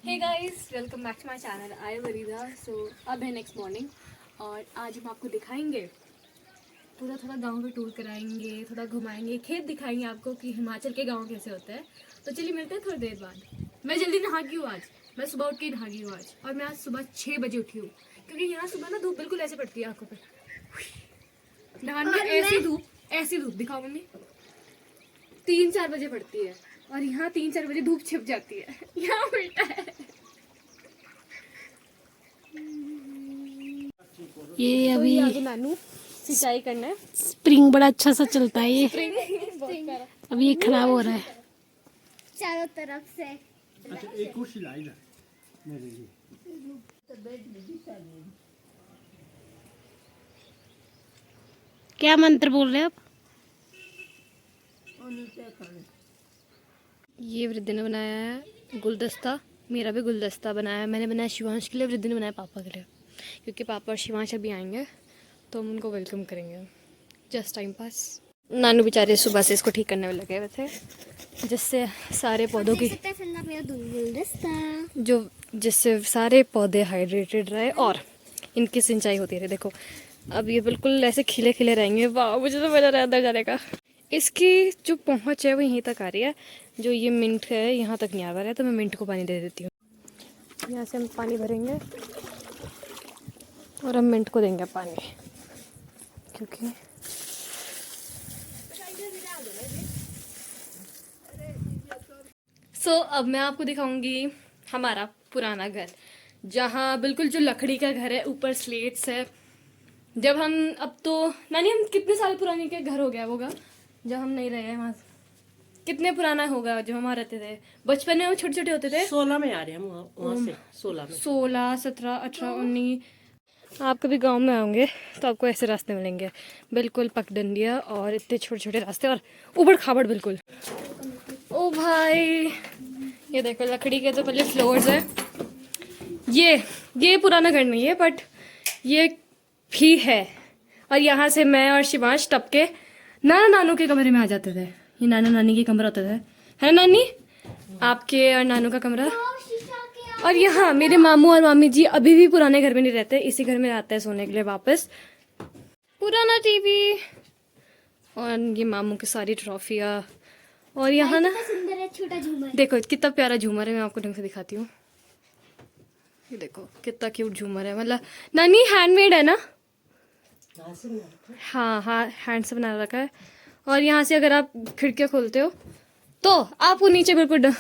Hey guys, welcome back to my channel. I am Wareeda. So अब है next morning और आज हम आपको दिखाएंगे पूरा थोड़ा गांव का टूर कराएंगे, थोड़ा घुमाएंगे, खेत दिखाएंगे आपको कि हिमाचल के गांव कैसे होते हैं। तो चलिए मिलते हैं थोड़ी देर बाद। मैं जल्दी नहा गई हूँ आज। मैं सुबह उठ के ही नहा गई हूँ आज। और मैं आज सुबह 6 बजे उठी हूँ क्योंकि यहाँ सुबह ना धूप बिल्कुल ऐसे पड़ती है आंखों पे। नहाने ऐसी धूप दिखाओ मम्मी, 3-4 बजे पड़ती है और यहाँ 3-4 बजे धूप छिप जाती है। यहाँ उल्टा है। ये अभी तो आगे नानू सिंचाई करना है। स्प्रिंग बड़ा अच्छा सा चलता है। ये स्प्रिंग अभी ये खराब हो रहा है। चारों तरफ से। अच्छा एक कुर्सी लाई ना मेरे लिए। क्या मंत्र बोल रहे हैं आप? ये वृद्धि ने बनाया है गुलदस्ता। मेरा भी गुलदस्ता बनाया है। मैंने बनाया शिवांश के लिए, वृद्धि ने बनाया पापा के लिए, क्योंकि पापा और शिवांश अभी आएंगे तो हम उनको वेलकम करेंगे। Just time pass. नानू बेचारे सुबह से इसको ठीक करने में लगे हुए थे, जिससे सारे पौधों की जिससे सारे पौधे हाइड्रेटेड रहे और इनकी सिंचाई होती रहे। देखो अब ये बिल्कुल ऐसे खिले खिले रहेंगे। वाह, मुझे तो मजा आ रहा है अंदर जाने का। इसकी जो पहुंच है वो यहीं तक आ रही है। जो ये मिंट है यहाँ तक नहीं आ रहा है, तो मैं मिंट को पानी दे देती हूँ। यहाँ से हम पानी भरेंगे और हम मिंट को देंगे पानी, क्योंकि अब मैं आपको दिखाऊंगी हमारा पुराना घर, जहाँ बिल्कुल जो लकड़ी का घर है, ऊपर स्लेट्स है। जब हम अब तो नानी हम कितने साल पुराने के घर हो गया होगा जब हम नहीं रहे हैं वहाँ। कितने पुराना होगा जब हम वहाँ रहते थे बचपन में? हम छोटे छोटे होते थे। 16 में आ रहे हैं हम वहाँ से। 16, 17, 18, 19। आप कभी गांव में आओगे तो आपको ऐसे रास्ते मिलेंगे, बिल्कुल पगडंडिया और इतने छोटे छोटे रास्ते और उबड़ खाबड़ बिल्कुल। ओ भाई, ये देखो लकड़ी के तो पहले फ्लोर्स है। ये पुराना घर नहीं है, बट ये भी है। और यहाँ से मैं और शिवांश टपके नानू के कमरे में आ जाते थे। ये नाना नानी के कमरा होता था, है ना नानी? आपके और नानू का कमरा। और यहाँ मेरे मामू और मामी जी अभी भी पुराने घर में नहीं रहते, इसी घर में रहते हैं सोने के लिए वापस। पुराना टीवी और ये मामू की सारी ट्रॉफियाँ। और यहाँ ना सुंदर है छोटा झूमर। देखो कितना प्यारा झूमर है। मैं आपको ढंग से दिखाती हूँ। ये देखो कितना क्यूट झूमर है। मतलब नानी हैंडमेड है ना? हाँ हाँ, हैंड से बना रखा है। और यहाँ से अगर आप खिड़कियाँ खोलते हो तो आपको नीचे बिल्कुल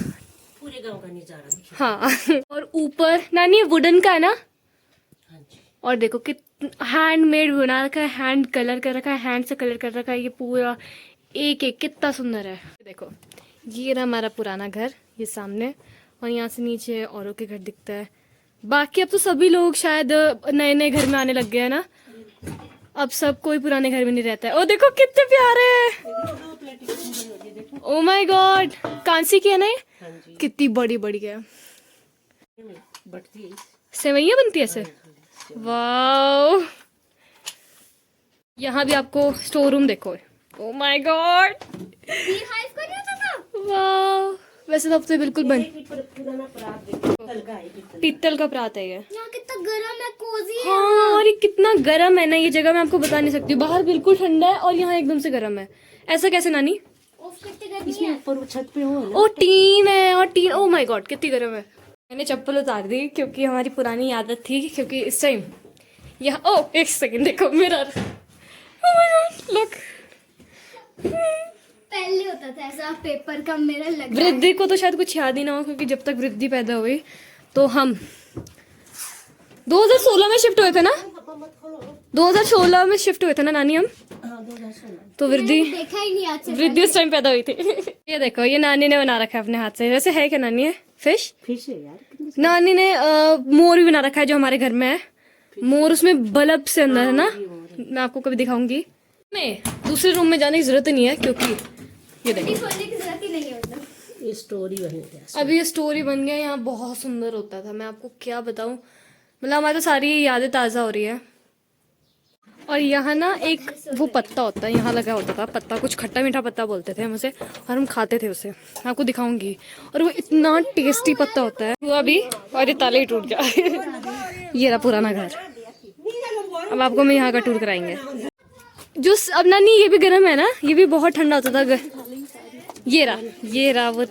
पूरे गांव का नजारा दिखे। हाँ और ऊपर नानी वुडन का है ना? हाँ जी। और देखो कितना हैंडमेड बना रखा है, हैंड कलर कर रखा है, हैंड से कलर कर रखा है। ये पूरा एक एक कितना सुंदर है। देखो ये रहा हमारा पुराना घर, ये सामने। और यहाँ से नीचे औरों के घर दिखता है। बाकी अब तो सभी लोग शायद नए नए घर में आने लग गए हैं ना। अब सब कोई पुराने घर में नहीं रहता है। ओ देखो कितने प्यारे हैं। ओ माय गॉड, कांसी की है ना ये? हाँ जी। कितनी बड़ी बड़ी है। बढ़ती है। सेवैयाँ बनती है ऐसे। वाओ, यहाँ भी आपको स्टोर रूम देखो। Oh my God, wow. वैसे तो अब तो बिल्कुल बंद। पुराना परात देखो, पीतल का है। पीतल का परात है ये। यहाँ कितना गर्म है, कोजी है। हाँ, और ये कितना गर्म है ना ये जगह, मैं आपको बता नहीं सकती। बाहर बिल्कुल ठंडा है और यहाँ एकदम से गर्म है। ऐसा कैसे नानी? इसमें ऊपर छत पे हो ना। ओ टीन है, और टीन। ओ माय गॉड कितनी गर्म है। मैंने चप्पल उतार दी क्योंकि हमारी पुरानी आदत थी, क्योंकि इस टाइम यहाँ। ओ एक सेकंड, देखो mirror. Oh my God look. पहले होता था ऐसा पेपर का मिरर लगा। वृद्धि को तो शायद कुछ याद ही ना हो, क्योंकि जब तक वृद्धि पैदा हुई तो हम 2016 में शिफ्ट हुए थे ना। 2016 में शिफ्ट हुए थे ना नानी हम। हाँ 2016। तो वृद्धि देखा ही नहीं आज से। वृद्धि उस टाइम पैदा हुई थी। ये देखो ये नानी ने बना रखा है अपने हाथ से। वैसे है क्या नानी? है फिश। फिश है यार। नानी ने मोर भी बना रखा है जो हमारे घर में है। मोर उसमें बल्ब से अंदर है ना। मैं आपको कभी दिखाऊंगी। मैं दूसरे रूम में जाने की जरूरत नहीं है, क्योंकि ये देखो खोलने की जरूरत ही नहीं होता। ये स्टोरी बनी है। अभी ये स्टोरी बन गया। यहाँ बहुत सुंदर होता था, मैं आपको क्या बताऊं। मतलब हमारी तो सारी यादें ताज़ा हो रही है। और यहाँ ना एक वो पत्ता होता है, यहाँ लगा होता था पत्ता, कुछ खट्टा मीठा पत्ता बोलते थे हम उसे, और हम खाते थे उसे, आपको दिखाऊंगी। और वो इतना टेस्टी पत्ता होता है। वो अभी और ये ताला ही टूट गया। ये रहा पुराना घर। अब आपको मैं यहाँ का टूर कराएंगे। जो अब नानी ये भी गर्म है ना, ये भी बहुत ठंडा होता था। ये रहा वो,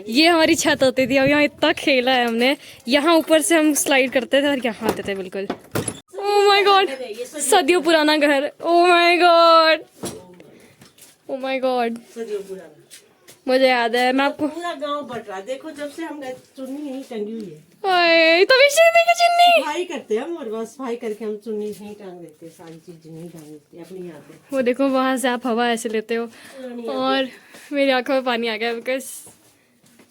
ये हमारी छत होती थी। अब यहाँ इतना खेला है हमने, यहाँ ऊपर से हम स्लाइड करते थे और यहाँ आते थे बिल्कुल। ओह माय गॉड, सदियों पुराना घर। Oh my God, oh my God, मुझे याद है। मैं आपको पूरा गांव बट रहा, देखो जब से हम गए चुन्नी यहीं टंगी हुई है। तभी चुन्नी सफाई करते हैं हम, और बस सफाई करके हम चुन्नी यहीं टांग देते हैं, सारी चीज यहीं टांग देते हैं अपनी याद में। वो देखो वहां से आप हवा ऐसे लेते हो और मेरी आंखों में पानी आ गया बिकॉज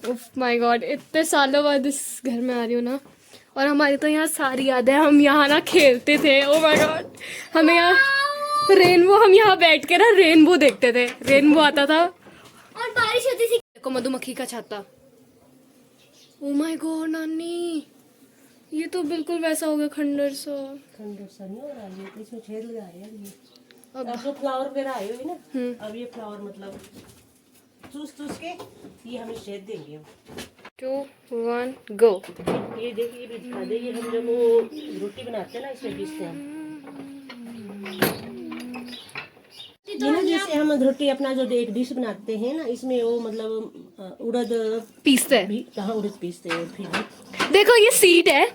ओह माय गॉड, इतने सालों बाद इस घर में आ रही हूँ ना। और हमारी तो यहाँ सारी यादें, हम यहाँ ना खेलते थे। ओह माय गॉड, हमें यहाँ रेनबो, हम यहाँ बैठ के ना रेनबो देखते थे। रेनबो आता था और बारिश होती थी। देखो मधुमक्खी का छाता। ओह माय गॉड नानी, ये तो बिल्कुल वैसा हो गया खंडर सा। खंडर सा नहीं हो रहा, ये तो इसमें छेद लगा रहे हैं ये। अब जो फ्लावर वगैरह आए हुए ना, अब ये फ्लावर मतलब चूस के ये हमें छेद देंगे हम। 2 1 गो। ये देखिए, ये भी दिखा दे, ये हम जब वो रोटी बनाते हैं ना इसमें पीसते हैं ये ना, जैसे हम रोटी अपना जो एक डिश बनाते हैं ना, इसमें वो मतलब उड़द पीसते हैं। भी, कहाँ उड़द पीसते हैं फिर भी देखो ये सीट है,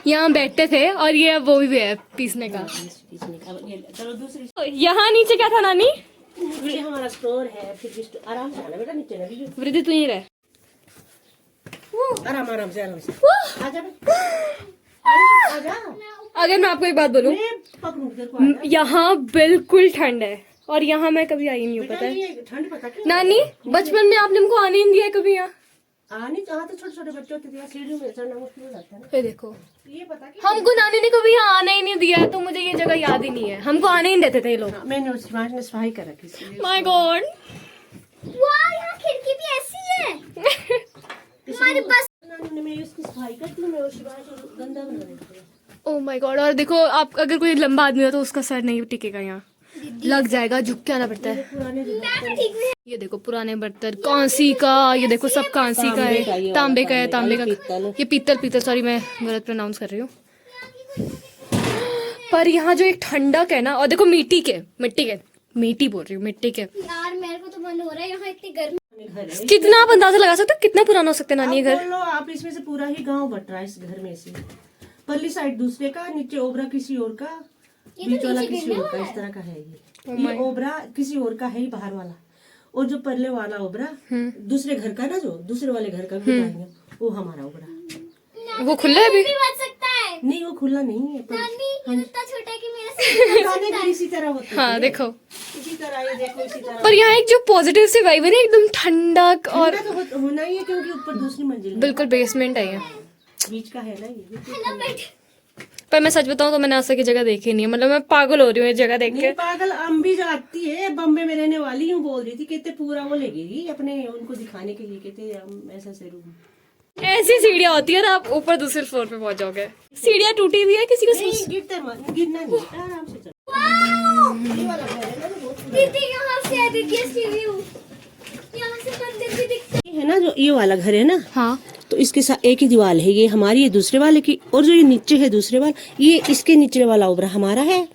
यहाँ बैठते थे। और ये वो भी है पीसने का। पीसने का। अब ये चलो दूसरी, यहाँ नीचे क्या था नानी? ये हमारा स्टोर है। फिर भी आराम से आना बेटा, नीचे ना भी वृद्धि तू ही रहे। आराम से आजा आजा। अगर मैं आपको एक बात बोलूं, मैं पकड़ूं तेरे को, आजा। यहाँ बिल्कुल ठंड है और यहाँ मैं कभी आई नहीं हूँ, पता है ये ठंड पता क्यों नानी? बचपन में आपने हमको आने नहीं दिया कभी यहाँ। आने जहाँ तो छोटे छोटे बच्चे होते थे, सीढ़ियों में चढ़ना मुश्किल हो जाता है ना। ये देखो, ये पता क्या, हमको नानी ने कभी यहाँ आने ही नहीं दिया, तो मुझे ये जगह याद ही नहीं है। हमको आने ही नहीं देते थे ये लोग। मैंने उस समाज ने सफाई कर रखी थी। माय गॉड, वाह, यहाँ खिड़की भी ऐसी है। हमारे पास मैं इसकी सफाई करती हूँ, मैं उस गंदा बना देती हूँ। Oh my God. और देखो, आप अगर कोई लंबा आदमी हो तो उसका सर नहीं टिकेगा, यहाँ लग जाएगा, झुक के आना पड़ता है। पुराने जो ये देखो पुराने बर्तन, कांसी का, ये देखो सब कांसी का है, तांबे का है, तांबे का। ये पीतल, सॉरी मैं गलत प्रोनाउंस कर रही हूँ। पर यहाँ जो एक ठंडक है ना, और देखो मिट्टी बोल रही हूँ, मिट्टी के। यार मेरे को तो मन हो रहा है, यहाँ इतनी गर्मी। घर है। कितना आप अंदाजा लगा सकते हो कितना पुराना हो सकता है नानी ये घर? बोलो आप, इसमें से पूरा ही गांव बट रहा है इस घर में से। परली साइड दूसरे का, नीचे ओबरा किसी और का, बीच वाला किसी और का, इस तरह का है ये ओबरा किसी और का है, बाहर वाला। और जो परले वाला ओबरा दूसरे घर का ना, जो दूसरे वाले घर का भी बताएंगे, वो हमारा ओबरा। वो खुला है अभी? भी बच सकता है। नहीं वो खुला नहीं है, पर नानी इतना छोटा है कि मेरा सिर खाने भी इसी तरह होते हैं। हाँ देखो, इसी तरह ये देखो, इसी तरह। पर यहाँ एक जो पॉजिटिव सी वाइब है ना, एकदम ठंडक। और ठंडा तो होना ही है, क्योंकि ऊपर दूसरी मंजिल है, बिल्कुल बेसमेंट है ये। बीच का है ना ये। है ना बेटा? पर मैं सच बताऊं तो मैंने आज तक ये जगह देखी नहीं है। मतलब मैं पागल हो रही हूँ ये जगह देख के। नहीं पागल, हम भी जाती है, बम्बे में रहने वाली हूँ, बोल रही थी कहते पूरा वो लगेगी अपने उनको दिखाने के लिए, कहते हम ऐसा से रूम। ऐसी सीढ़ियाँ होती है ना, आप ऊपर दूसरे फ्लोर पे पहुंच जाओगे। सीढ़ियाँ टूटी हुई है, किसी को नहीं गिरते मत, गिरना नहीं, आराम से चलो। ये वाला घर है ना, वो दीदी यहाँ से है, दीदी असली व्यू। यहाँ से मंदिर भी दिखता ये है ना, जो ये वाला घर है ना, हाँ तो इसके साथ एक ही दीवार है, ये हमारी है दूसरे वाले की, और जो ये नीचे है दूसरे वाला, ये इसके नीचे वाला ओबरा हमारा है,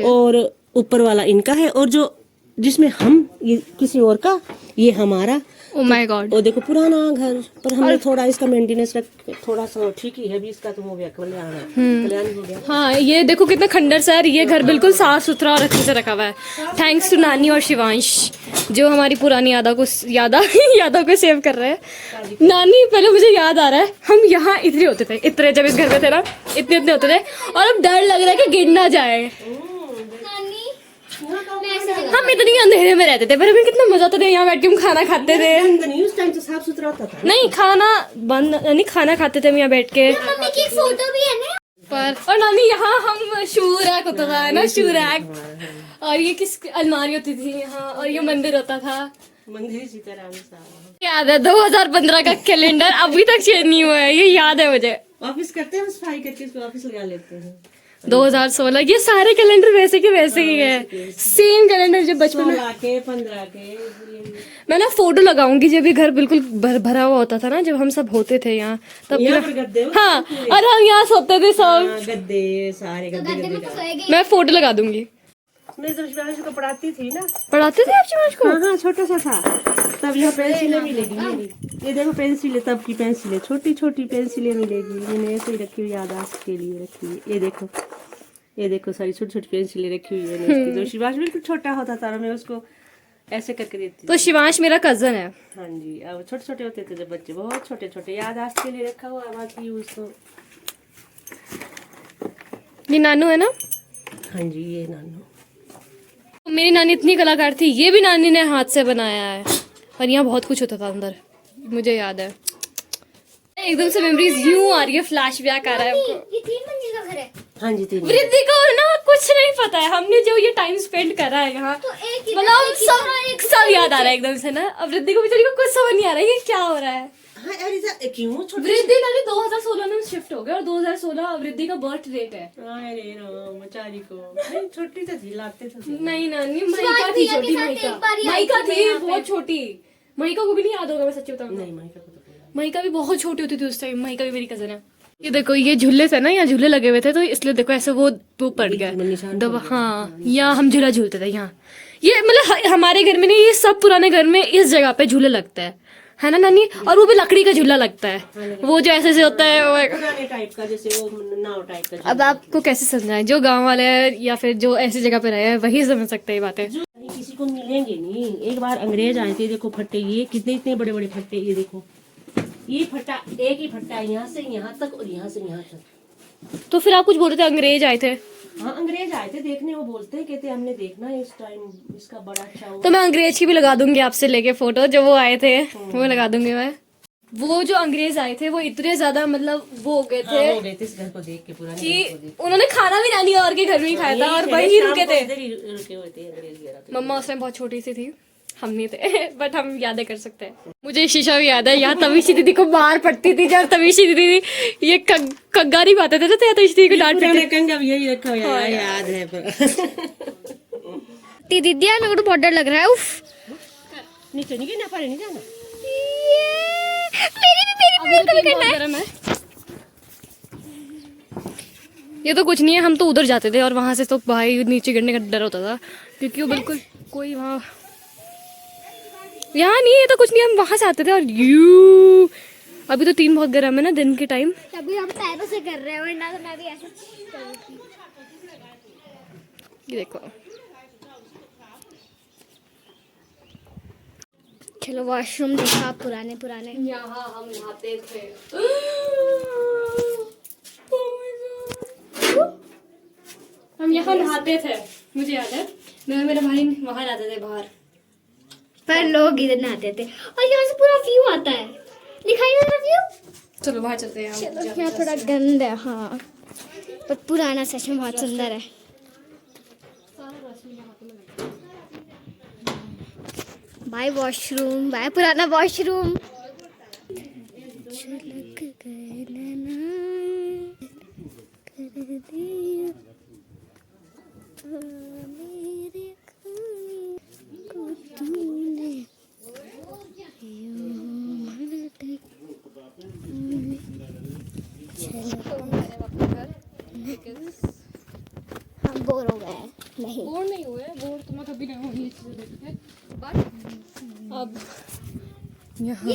और ऊपर वाला इनका है, और जो जिसमें हम ये किसी और का, ये हमारा। Oh my God. और देखो पुराना घर, पर हमने थोड़ा इसका मेंटेनेंस थोड़ा सा ठीक ही है, अभी इसका तो हो गया कल्याण हो गया। हाँ ये देखो कितना खंडर सा है। ये घर बिल्कुल साफ सुथरा और अच्छे से रखा हुआ है, थैंक्स टू नानी और शिवांश जो हमारी पुरानी यादों को सेव कर रहे हैं। नानी, पहले मुझे याद आ रहा है, हम यहाँ इतने होते थे, इतने जब इस घर में थे ना, इतने होते थे, और अब डर लग रहा है कि गिर ना जाए। नानी मैं ऐसे जगह हम इतनी अंधेरे में रहते थे, पर हमें कितना मजा आता था। यहाँ बैठ के हम खाना खाते थे। नहीं उस टाइम तो साफ सुथरा होता था। नहीं खाना बंद, नहीं खाना खाते थे हम यहाँ बैठ के। मम्मी की एक फोटो भी है ना। पर और नानी यहाँ हम शू रैक होता था ना, शू रैक। और ये किस अलमारी होती थी यहाँ, और ये मंदिर होता था। मंदिर इसी तरह हमेशा याद है 2015 का कैलेंडर अभी तक चेंज नहीं हुआ है, ये याद है मुझे। वापिस करते हैं, सफाई करके इसको वापिस लगा लेते हैं। 2016 ये सारे कैलेंडर वैसे के वैसे ही है, सेम कैलेंडर जो बचपन में। 16 के 15 के मैं ना फोटो लगाऊंगी जब ये घर बिल्कुल भरा हुआ होता था ना, जब हम सब होते थे यहाँ तब यहाँ पर गद्दे हाँ, और हम यहाँ सोते थे सब। हाँ, गद्दे सारे गद्दे गद्दे में तो सोएगी। मैं फोटो लगा दूंगी। मैं जब शिवांश को पढ़ाती थी ना, पढ़ाते थे आप शिवांश को? हाँ हाँ छोटा सा था तब। यहाँ पेंसिलें मिलेगी मेरी, ये देखो पेंसिलें, तब की पेंसिलें, छोटी छोटी पेंसिलें मिलेगी। मैंने ऐसे ही रखी हुई, याददाश्त के लिए रखी हुई। ये देखो सारी छोटी छोटी पेंसिलें रखी हुई है मैंने उसकी। तो शिवांश बिल्कुल छोटा होता था, मैं उसको ऐसे करके देती तो शिवांश मेरा कजन है। हाँ जी, अब छोटे छोटे होते थे जब बच्चे, बहुत छोटे छोटे, याददाश्त के लिए रखा हुआ, बाकी उसको। ये नानू है ना? हाँ जी, ये नानू। मेरी नानी इतनी कलाकार थी, ये भी नानी ने हाथ से बनाया है। और यहाँ बहुत कुछ होता था अंदर, मुझे याद है। एकदम से मेमोरीज यूं आ रही है, फ्लैशबैक आ रहा है हमको। ये 3 मंजिल का घर है। हाँ जी, 3 वृद्धि को ना कुछ नहीं पता है, हमने जो ये टाइम स्पेंड करा है यहाँ, तो एक ही मतलब सब याद आ रहा है एकदम से ना। अब वृद्धि को बेचारी को कुछ समझ नहीं आ रहा है ये क्या हो रहा है। हाँ, अरे क्यों छोटे? वृद्धि नानी 2016 में शिफ्ट हो गए और 2016 वृद्धि का बर्थ डेट है। अरे नो बेचारी को, नहीं छोटी तो थी, लाते थे। नहीं नानी, माइका थी छोटी, माइका थी बहुत छोटी। माइका को भी नहीं याद होगा, मैं सच्ची बताऊं। नहीं, माइका को तो पता माइका भी बहुत छोटी होती थी उस टाइम। माइका भी मेरी कजन है। ये देखो, ये झूले थे ना, यहाँ झूले लगे हुए थे, तो इसलिए देखो ऐसे वो पड़ गया दबा। हाँ, यहाँ हम झूला झूलते थे यहाँ। ये मतलब हमारे घर में नहीं, ये सब पुराने घर में इस जगह पे झूले लगते हैं, है ना नानी? और वो भी लकड़ी का झूला लगता है, वो जो ऐसे से होता है वो। पुराने टाइप का, जैसे वो नाव टाइप का। अब आपको कैसे समझाएं, जो गांव वाले हैं या फिर जो ऐसी जगह पे रहे हैं वही समझ सकते हैं ये बातें। किसी को मिलेंगे नहीं। एक बार अंग्रेज आए थे, देखो फट्टे, ये कितने इतने बड़े बड़े फट्टे, ये देखो, ये फट्टा, एक ही फट्टा है, यहाँ से यहाँ तक और यहाँ से यहाँ तक। तो फिर आप कुछ बोल रहे थे, अंग्रेज आए थे? हाँ, अंग्रेज आए थे देखने, वो बोलते हैं, कहते हमने देखना है इस टाइम, इसका बड़ा अच्छा हुआ। तो मैं अंग्रेज की भी लगा दूंगी आपसे लेके फोटो, जो वो आए थे वो लगा दूंगी मैं। वो जो अंग्रेज आए थे वो इतने ज्यादा मतलब वो हो गए थे, हो गए थे इस घर को देख के, पुराने कि घर को देख उन्होंने खाना भी नानी और के घर में ही खाया था और वहीं रुके थे। इधर ही रुके हुए थे अंग्रेज वगैरह। मम्मा उस टाइम बहुत छोटी सी थी, हम नहीं थे, बट हम यादें कर सकते हैं। मुझे शीशा भी याद है, यहाँ तविशी दीदी को मार पड़ती थी जब तविशी दीदी ये कग्गा नहीं पाते थे ना, तो तविशी दीदी को डांट पड़ती। कंगा भी यही रखा हुआ है, याद है पर। दीदी मेरे को तो बहुत डर लग रहा है। उफ, नीचे नहीं गिरना, पानी नहीं जाना। मेरी कभी करना गरम है। ये तो कुछ नहीं है, हम तो उधर जाते थे और वहां से तो भाई नीचे गिरने का डर होता था, क्योंकि वो बिल्कुल कोई वहाँ, यहाँ नहीं है तो कुछ नहीं, हम वहां से आते थे। और यू अभी तो 3 बहुत गर्म है ना दिन के टाइम। अभी हम पैरों से कर रहे हैं, वरना तो मैं भी ऐसे कर रही थी। ये देखो, चलो वॉशरूम देखा पुराने पुराने। यहाँ हम नहाते थे। हम यहाँ नहाते थे, मुझे याद है। मैं और मेरा भाई वहां जाते थे बाहर, पर लोग इधर नहाते थे और यहाँ से पूरा व्यू आता है, दिखाई दे रहा व्यू। चलो बाहर चलते हैं। चलो, यहाँ थोड़ा गंद है हाँ, पर पुराना सच में बहुत सुंदर है। बाय वॉशरूम, बाय पुराना वॉशरूम। हम बोर हो गए। नहीं, बोर नहीं हुए, बोर तुम्हें कभी नहीं होगी इस चीज़ देख के, बट अब यहाँ